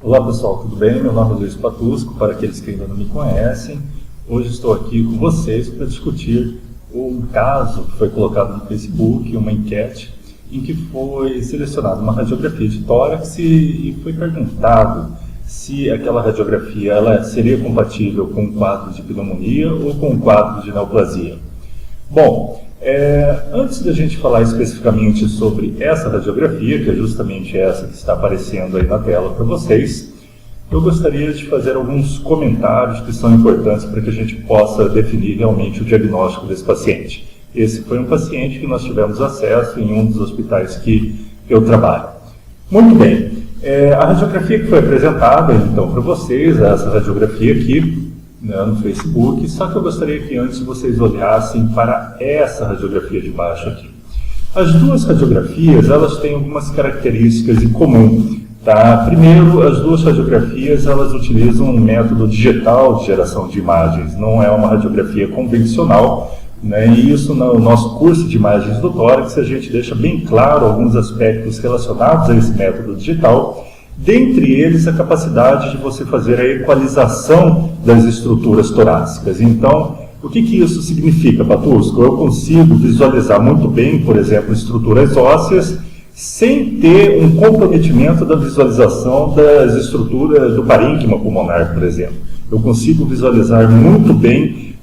Olá pessoal, tudo bem? Meu nome é Luiz Patusco, para aqueles que ainda não me conhecem. Hoje estou aqui com vocês para discutir um caso que foi colocado no Facebook, uma enquete, em que foi selecionada uma radiografia de tórax e foi perguntado se aquela radiografia ela seria compatível com um quadro de pneumonia ou com um quadro de neoplasia. Bom, antes da gente falar especificamente sobre essa radiografia, que é justamente essa que está aparecendo aí na tela para vocês, eu gostaria de fazer alguns comentários que são importantes para que a gente possa definir realmente o diagnóstico desse paciente. Esse foi um paciente que nós tivemos acesso em um dos hospitais que eu trabalho. Muito bem, a radiografia que foi apresentada então para vocês, essa radiografia aqui, no Facebook, só que eu gostaria que antes vocês olhassem para essa radiografia de baixo aqui. As duas radiografias, elas têm algumas características em comum, tá? Primeiro, as duas radiografias, elas utilizam um método digital de geração de imagens, não é uma radiografia convencional, né? E isso no nosso curso de imagens do tórax, a gente deixa bem claro alguns aspectos relacionados a esse método digital. Dentre eles, a capacidade de você fazer a equalização das estruturas torácicas. Então, o que isso significa, Patusco? Eu consigo visualizar muito bem, por exemplo, estruturas ósseas, sem ter um comprometimento da visualização das estruturas do parênquima pulmonar, por exemplo. Eu consigo visualizar muito bem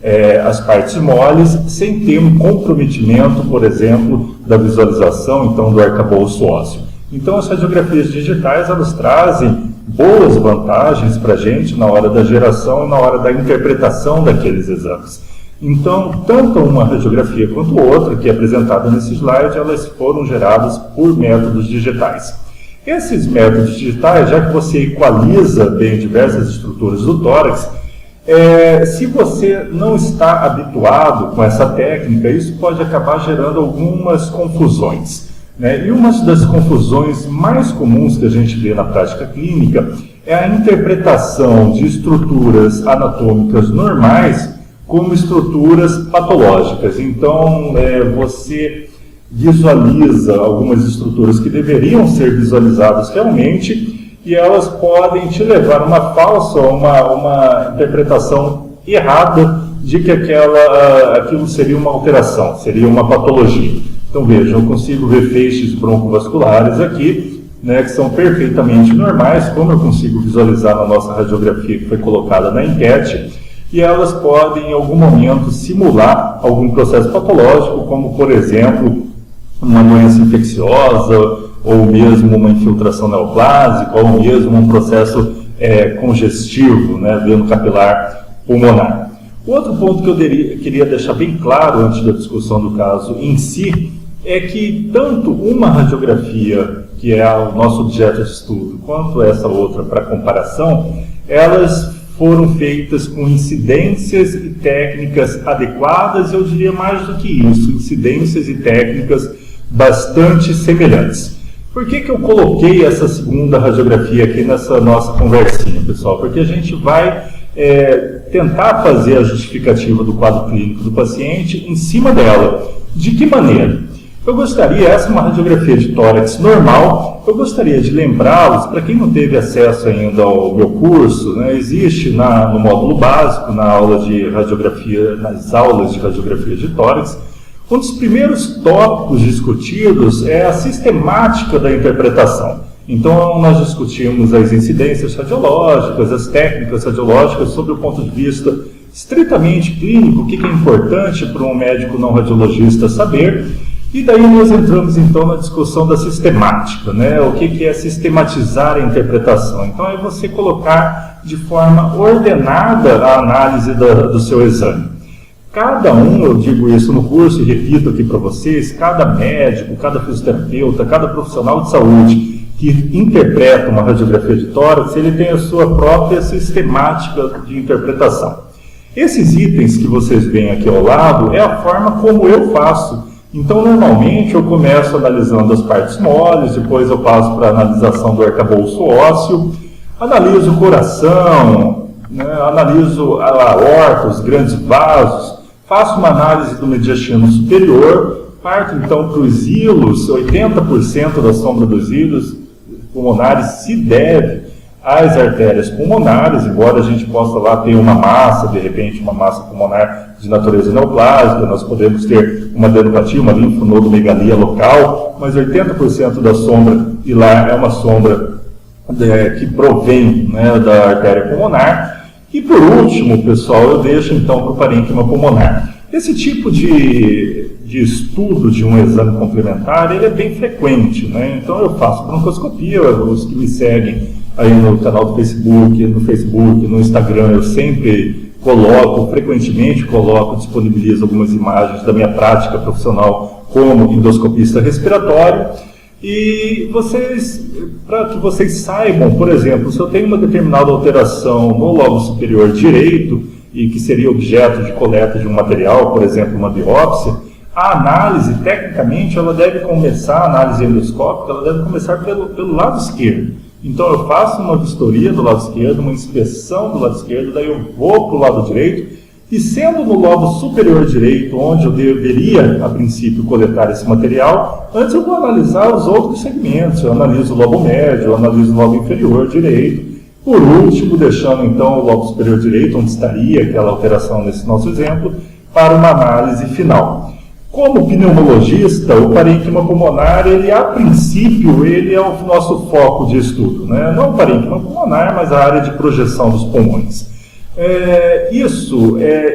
as partes moles, sem ter um comprometimento, por exemplo, da visualização então, do arcabouço ósseo. Então, as radiografias digitais, elas trazem boas vantagens para a gente na hora da geração e na hora da interpretação daqueles exames. Então, tanto uma radiografia quanto outra, que é apresentada nesse slide, elas foram geradas por métodos digitais. Esses métodos digitais, já que você equaliza bem diversas estruturas do tórax, se você não está habituado com essa técnica, isso pode acabar gerando algumas confusões. E uma das confusões mais comuns que a gente vê na prática clínica é a interpretação de estruturas anatômicas normais como estruturas patológicas. Então, você visualiza algumas estruturas que deveriam ser visualizadas realmente e elas podem te levar a uma falsa, uma interpretação errada de que aquilo seria uma alteração, seria uma patologia. Então vejam, eu consigo ver feixes broncovasculares aqui, que são perfeitamente normais, como eu consigo visualizar na nossa radiografia que foi colocada na enquete, e elas podem em algum momento simular algum processo patológico, como por exemplo, uma doença infecciosa, ou mesmo uma infiltração neoplásica, ou mesmo um processo congestivo, veno capilar pulmonar. Outro ponto que eu queria deixar bem claro antes da discussão do caso em si, é que tanto uma radiografia, que é o nosso objeto de estudo, quanto essa outra para comparação, elas foram feitas com incidências e técnicas adequadas, eu diria mais do que isso, incidências e técnicas bastante semelhantes. Por que eu coloquei essa segunda radiografia aqui nessa nossa conversinha, pessoal? Porque a gente vai tentar fazer a justificativa do quadro clínico do paciente em cima dela. De que maneira? Essa é uma radiografia de tórax normal, eu gostaria de lembrá-los, para quem não teve acesso ainda ao meu curso, existe no módulo básico, nas aulas de radiografia de tórax, um dos primeiros tópicos discutidos é a sistemática da interpretação. Então, nós discutimos as incidências radiológicas, as técnicas radiológicas, sob o ponto de vista estritamente clínico, o que é importante para um médico não radiologista saber. E daí nós entramos então na discussão da sistemática, O que é sistematizar a interpretação? Então, é você colocar de forma ordenada a análise do seu exame. Cada eu digo isso no curso e repito aqui para vocês, cada médico, cada fisioterapeuta, cada profissional de saúde que interpreta uma radiografia de tórax, ele tem a sua própria sistemática de interpretação. Esses itens que vocês veem aqui ao lado é a forma como eu faço. Então, normalmente, eu começo analisando as partes moles, depois eu passo para a analisação do arcabouço ósseo, analiso o coração, analiso a aorta, os grandes vasos, faço uma análise do mediastino superior, parto então para os hilos, 80% da sombra dos hilos pulmonares se deve as artérias pulmonares, embora a gente possa lá ter uma massa, de repente uma massa pulmonar de natureza neoplásica, nós podemos ter uma adenopatia, uma linfonodomegalia local, mas 80% da sombra, e lá é uma sombra que provém, né, da artéria pulmonar. E por último, pessoal, eu deixo então para o parênquima pulmonar. Esse tipo de estudo de um exame complementar, ele é bem frequente, né? Então eu faço broncoscopia, os que me seguem aí no canal do Facebook, no Instagram, eu sempre frequentemente disponibilizo algumas imagens da minha prática profissional como endoscopista respiratório. E para que vocês saibam, por exemplo, se eu tenho uma determinada alteração no lobo superior direito e que seria objeto de coleta de um material, por exemplo, uma biópsia, a análise, tecnicamente, ela deve começar, a análise endoscópica, ela deve começar pelo lado esquerdo. Então eu faço uma vistoria do lado esquerdo, uma inspeção do lado esquerdo, daí eu vou para o lado direito, e sendo no lobo superior direito, onde eu deveria, a princípio, coletar esse material, antes eu vou analisar os outros segmentos. Eu analiso o lobo médio, eu analiso o lobo inferior direito. Por último, deixando então o lobo superior direito, onde estaria aquela alteração nesse nosso exemplo, para uma análise final. Como pneumologista, o parênquima pulmonar, ele a princípio, ele é o nosso foco de estudo, né? Não o parênquima pulmonar, mas a área de projeção dos pulmões.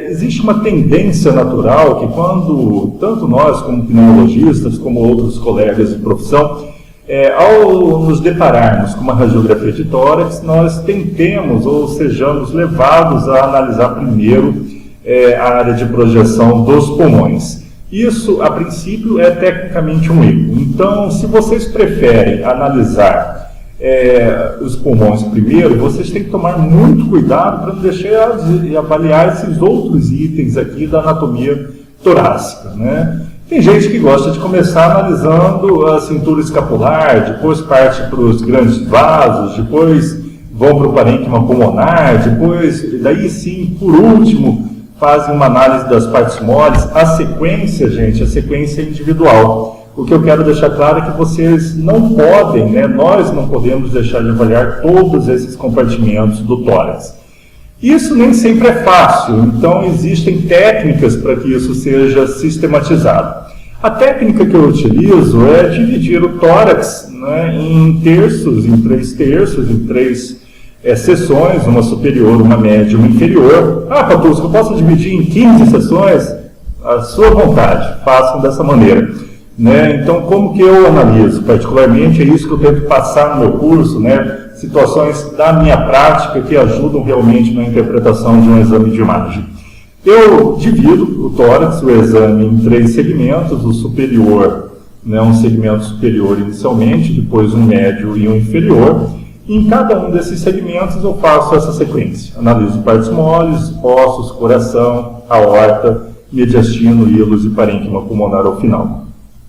Existe uma tendência natural que quando, tanto nós como pneumologistas, como outros colegas de profissão, ao nos depararmos com uma radiografia de tórax, nós tentemos ou sejamos levados a analisar primeiro a área de projeção dos pulmões. Isso, a princípio, é tecnicamente um erro. Então, se vocês preferem analisar os pulmões primeiro, vocês têm que tomar muito cuidado para não deixar de avaliar esses outros itens aqui da anatomia torácica, né? Tem gente que gosta de começar analisando a cintura escapular, depois parte para os grandes vasos, depois vão para o parênquima pulmonar, daí sim, por último, fazem uma análise das partes moles. A sequência, gente, a sequência é individual. O que eu quero deixar claro é que vocês não podem, né, nós não podemos deixar de avaliar todos esses compartimentos do tórax. Isso nem sempre é fácil, então existem técnicas para que isso seja sistematizado. A técnica que eu utilizo é dividir o tórax, né, em terços, em três sessões, uma superior, uma média e uma inferior. Patusco, eu posso dividir em 15 sessões? À sua vontade, façam dessa maneira. Né? Então, como que eu analiso? Particularmente, é isso que eu tento passar no meu curso, né? Situações da minha prática que ajudam realmente na interpretação de um exame de imagem. Eu divido o tórax, o exame, em 3 segmentos: o superior, né, um segmento superior inicialmente, depois um médio e um inferior. Em cada um desses segmentos eu faço essa sequência. Analiso partes moles, ossos, coração, aorta, mediastino, hilos e parênquima pulmonar ao final.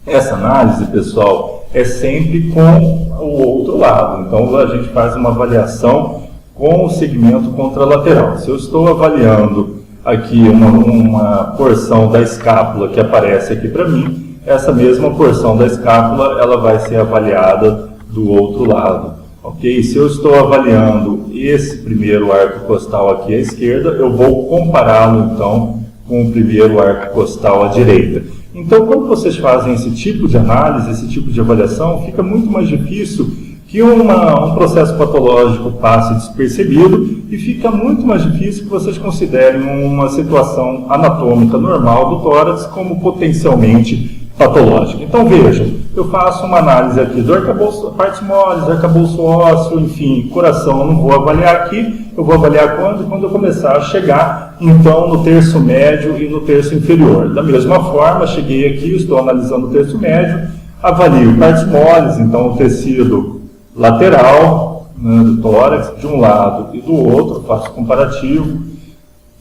Essa análise, pessoal, é sempre com o outro lado. Então a gente faz uma avaliação com o segmento contralateral. Se eu estou avaliando aqui uma porção da escápula que aparece aqui para mim, essa mesma porção da escápula ela vai ser avaliada do outro lado. Ok? Se eu estou avaliando esse primeiro arco costal aqui à esquerda, eu vou compará-lo então com o primeiro arco costal à direita. Então, quando vocês fazem esse tipo de análise, esse tipo de avaliação, fica muito mais difícil que um processo patológico passe despercebido e fica muito mais difícil que vocês considerem uma situação anatômica normal do tórax como potencialmente patológica. Então, vejam, eu faço uma análise aqui do arcabouço, partes moles, arcabouço ósseo, enfim, coração eu não vou avaliar aqui, eu vou avaliar quando eu começar a chegar, então, no terço médio e no terço inferior. Da mesma forma, cheguei aqui, estou analisando o terço médio, avalio partes moles, então o tecido lateral, né, do tórax, de um lado e do outro, faço comparativo,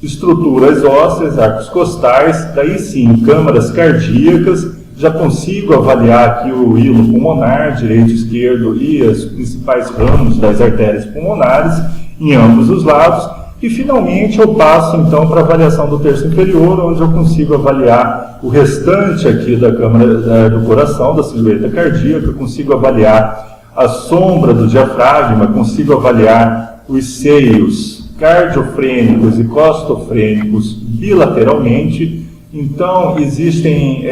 estruturas ósseas, arcos costais, daí sim, câmaras cardíacas, já consigo avaliar aqui o hilo pulmonar, direito e esquerdo, e os principais ramos das artérias pulmonares em ambos os lados, e finalmente eu passo então para a avaliação do terço inferior, onde eu consigo avaliar o restante aqui da câmara do coração, da silhueta cardíaca, eu consigo avaliar a sombra do diafragma, consigo avaliar os seios cardiofrênicos e costofrênicos bilateralmente. Então, existem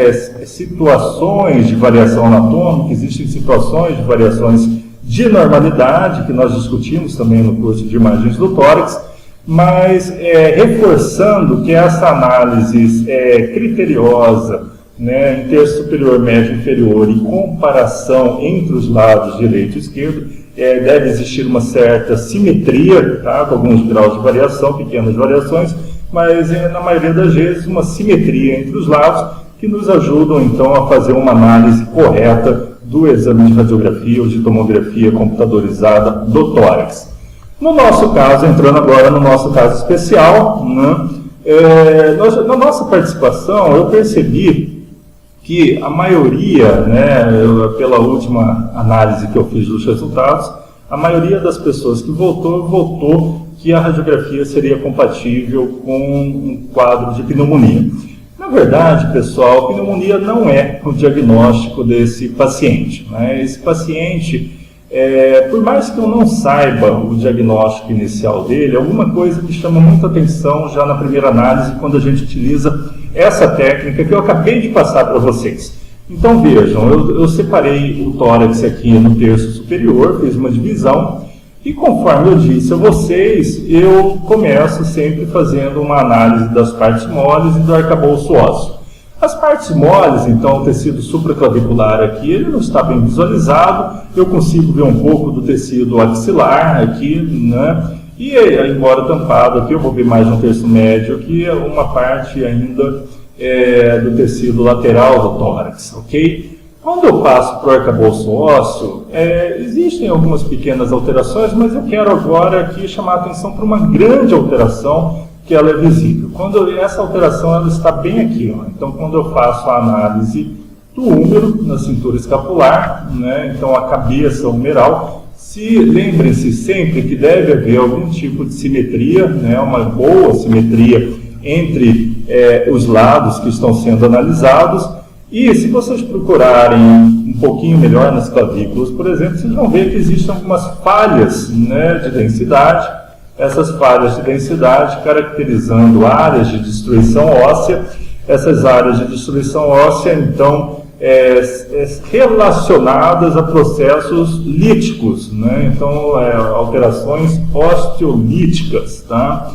situações de variação anatômica, existem situações de variações de normalidade, que nós discutimos também no curso de imagens do tórax, mas reforçando que essa análise criteriosa, né, em terço superior, médio e inferior, e comparação entre os lados direito e esquerdo, deve existir uma certa simetria, tá, com alguns graus de variação, pequenas variações, mas na maioria das vezes uma simetria entre os lados que nos ajudam então a fazer uma análise correta do exame de radiografia ou de tomografia computadorizada do tórax. No nosso caso, entrando agora no nosso caso especial, né, na nossa participação eu percebi que a maioria, né, pela última análise que eu fiz dos resultados, a maioria das pessoas que votou que a radiografia seria compatível com um quadro de pneumonia. Na verdade, pessoal, pneumonia não é o diagnóstico desse paciente, né? Esse paciente, por mais que eu não saiba o diagnóstico inicial dele, alguma coisa me chama muita atenção já na primeira análise, quando a gente utiliza essa técnica que eu acabei de passar para vocês. Então vejam, eu separei o tórax aqui no terço superior, fiz uma divisão, e conforme eu disse a vocês, eu começo sempre fazendo uma análise das partes moles e do arcabouço ósseo. As partes moles, então, o tecido supraclavicular aqui, ele não está bem visualizado, eu consigo ver um pouco do tecido axilar aqui, né? E embora tampado aqui, eu vou ver mais no terço médio aqui, uma parte ainda do tecido lateral do tórax, ok? Quando eu passo para o arcabouço ósseo, existem algumas pequenas alterações, mas eu quero agora aqui chamar a atenção para uma grande alteração que ela é visível. Essa alteração ela está bem aqui, ó. Então quando eu faço a análise do húmero na cintura escapular, né, então a cabeça humeral, lembrem-se sempre que deve haver algum tipo de simetria, né, uma boa simetria entre os lados que estão sendo analisados. E se vocês procurarem um pouquinho melhor nas clavículas, por exemplo, vocês vão ver que existem algumas falhas, né, de densidade. Essas falhas de densidade caracterizando áreas de destruição óssea. Essas áreas de destruição óssea, então, relacionadas a processos líticos, né? Então, alterações osteolíticas, tá?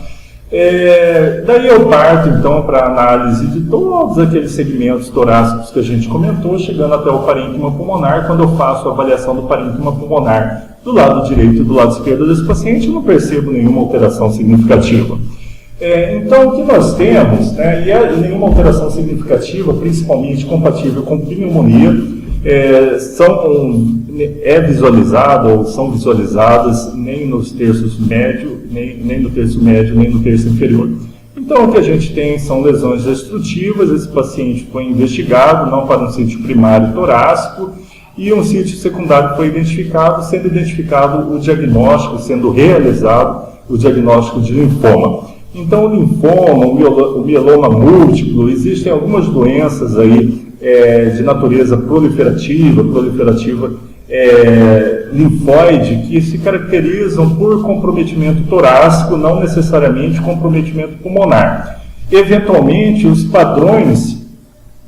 Daí eu parto então para a análise de todos aqueles segmentos torácicos que a gente comentou, chegando até o parênquima pulmonar. Quando eu faço a avaliação do parênquima pulmonar do lado direito e do lado esquerdo desse paciente, eu não percebo nenhuma alteração significativa. Então o que nós temos, né, e nenhuma alteração significativa, principalmente compatível com pneumonia, visualizada ou são visualizadas nem nos terços médio, nem no terço médio, nem no terço inferior. Então o que a gente tem são lesões destrutivas. Esse paciente foi investigado não para um sítio primário torácico e um sítio secundário foi identificado, sendo identificado o diagnóstico, sendo realizado o diagnóstico de linfoma. Então o linfoma, o mieloma múltiplo, existem algumas doenças aí de natureza proliferativa linfóide, que se caracterizam por comprometimento torácico, não necessariamente comprometimento pulmonar. Eventualmente, os padrões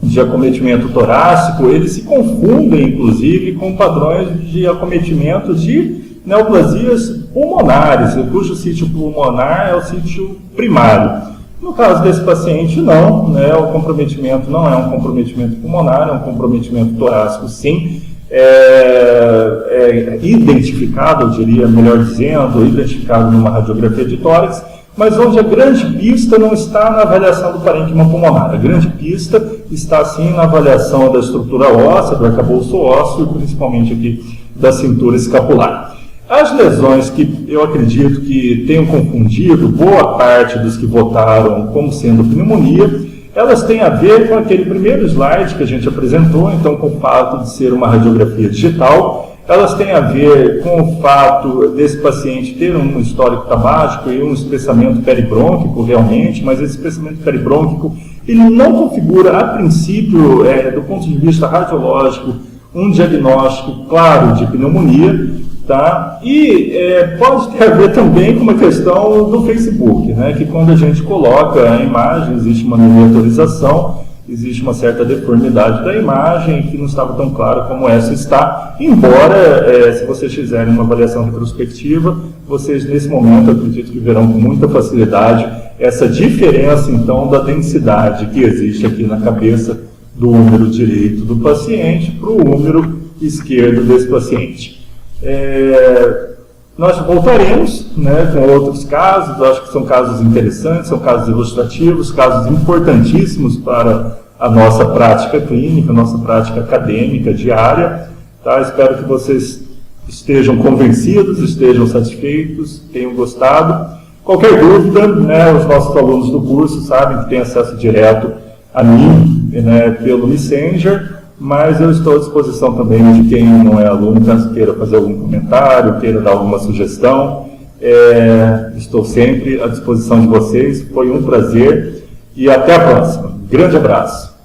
de acometimento torácico, eles se confundem, inclusive, com padrões de acometimento de neoplasias pulmonares, cujo sítio pulmonar é o sítio primário. No caso desse paciente, não, né, o comprometimento não é um comprometimento pulmonar, é um comprometimento torácico, sim, identificado, eu diria, melhor dizendo, identificado numa radiografia de tórax, mas onde a grande pista não está na avaliação do parênquima pulmonar. A grande pista está, sim, na avaliação da estrutura óssea, do arcabouço ósseo e principalmente aqui da cintura escapular. As lesões que eu acredito que tenham confundido boa parte dos que votaram como sendo pneumonia, elas têm a ver com aquele primeiro slide que a gente apresentou, então com o fato de ser uma radiografia digital. Elas têm a ver com o fato desse paciente ter um histórico tabágico e um espessamento peribrônquico realmente, mas esse espessamento peribrônquico ele não configura, a princípio, do ponto de vista radiológico, um diagnóstico claro de pneumonia, tá? E pode ter a ver também com uma questão do Facebook, né? Que quando a gente coloca a imagem, existe uma miniaturização, existe uma certa deformidade da imagem que não estava tão clara como essa está, embora, se vocês fizerem uma avaliação retrospectiva, vocês nesse momento acredito que verão com muita facilidade essa diferença então da densidade que existe aqui na cabeça do húmero direito do paciente para o húmero esquerdo desse paciente. Nós voltaremos, né, com outros casos, acho que são casos interessantes, são casos ilustrativos, casos importantíssimos para a nossa prática clínica, a nossa prática acadêmica diária. Tá? Espero que vocês estejam convencidos, estejam satisfeitos, tenham gostado. Qualquer dúvida, né, os nossos alunos do curso sabem que têm acesso direto a mim, né, pelo Messenger, mas eu estou à disposição também de quem não é aluno, caso queira fazer algum comentário, queira dar alguma sugestão. Estou sempre à disposição de vocês. Foi um prazer e até a próxima. Grande abraço.